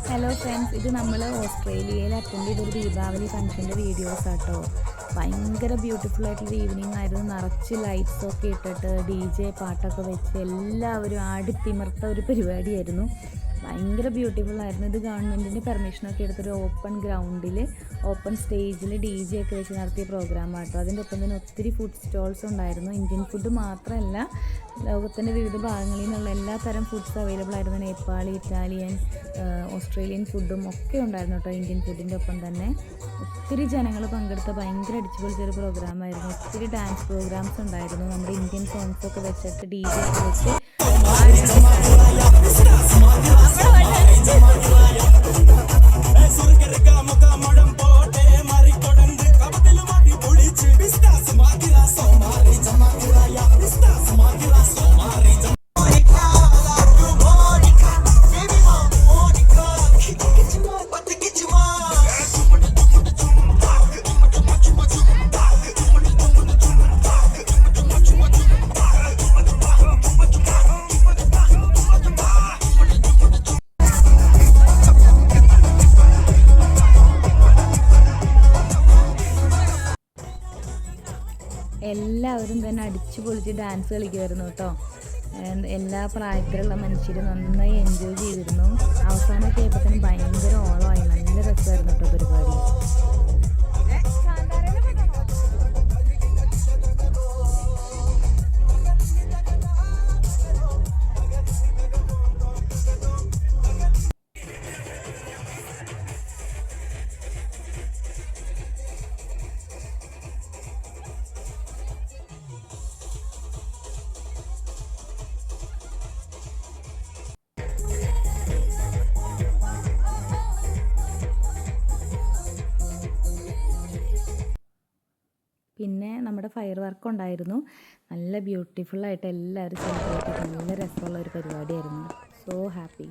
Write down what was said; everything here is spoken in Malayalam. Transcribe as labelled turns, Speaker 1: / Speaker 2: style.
Speaker 1: ഹലോ ഫ്രണ്ട്സ്, ഇത് നമ്മൾ ഓസ്ട്രേലിയയിൽ അറ്റൻഡ് ചെയ്തൊരു ദീപാവലി ഫംഗ്ഷൻ്റെ വീഡിയോസ് ആട്ടോ. ഭയങ്കര ബ്യൂട്ടിഫുൾ ആയിട്ടുള്ള ഈവനിങ് ആയിരുന്നു. നിറച്ച് ലൈറ്റ്സൊക്കെ ഇട്ടിട്ട് ഡി ജെ പാട്ടൊക്കെ വെച്ച് എല്ലാവരും ആടിത്തിമിർത്ത ഒരു പരിപാടിയായിരുന്നു. ഭയങ്കര ബ്യൂട്ടിഫുൾ ആയിരുന്നു. ഇത് ഗവൺമെൻറ്റിൻ്റെ പെർമിഷനൊക്കെ എടുത്തൊരു ഓപ്പൺ ഗ്രൗണ്ടിൽ ഓപ്പൺ സ്റ്റേജിൽ ഡി ജെ ഒക്കെ വെച്ച് നടത്തിയ പ്രോഗ്രാമാട്ടോ. അതിൻ്റെ ഒപ്പം തന്നെ ഒത്തിരി ഫുഡ് സ്റ്റോൾസ് ഉണ്ടായിരുന്നു. ഇന്ത്യൻ ഫുഡ് മാത്രമല്ല, ലോകത്തിൻ്റെ വിവിധ ഭാഗങ്ങളിൽ നിന്നുള്ള എല്ലാ തരം ഫുഡ്സ് അവൈലബിൾ ആയിരുന്നു. നേപ്പാളി, ഇറ്റാലിയൻ, ഓസ്ട്രേലിയൻ ഫുഡും ഒക്കെ ഉണ്ടായിരുന്നു കേട്ടോ. ഇന്ത്യൻ ഫുഡിൻ്റെ ഒപ്പം തന്നെ ഒത്തിരി ജനങ്ങൾ പങ്കെടുത്ത ഭയങ്കര അടിച്ചുപൊളിച്ചൊരു പ്രോഗ്രാമായിരുന്നു. ഒത്തിരി ഡാൻസ് പ്രോഗ്രാംസ് ഉണ്ടായിരുന്നു. നമ്മുടെ ഇന്ത്യൻ സോങ്സൊക്കെ വെച്ചിട്ട് ഡി ജെ ഒക്കെ വെച്ച് എല്ലാവരും തന്നെ അടിച്ചു പൊളിച്ച് ഡാൻസ് കളിക്കുമായിരുന്നു കേട്ടോ. എല്ലാ പ്രായത്തിലുള്ള മനുഷ്യർ നന്നായി എൻജോയ് ചെയ്തിരുന്നു. അവസാനമൊക്കെ ആയപ്പോഴത്തേനും ഭയങ്കര ഓളമായി. നല്ല രസമായിരുന്നു കേട്ടോ പരിപാടി. പിന്നെ നമ്മുടെ ഫയർ വർക്ക് ഉണ്ടായിരുന്നു. നല്ല ബ്യൂട്ടിഫുള്ളായിട്ട് എല്ലാവരും സെലിബ്രേറ്റ് ചെയ്ത് നല്ല രസമുള്ള ഒരു പരിപാടിയായിരുന്നു. So happy.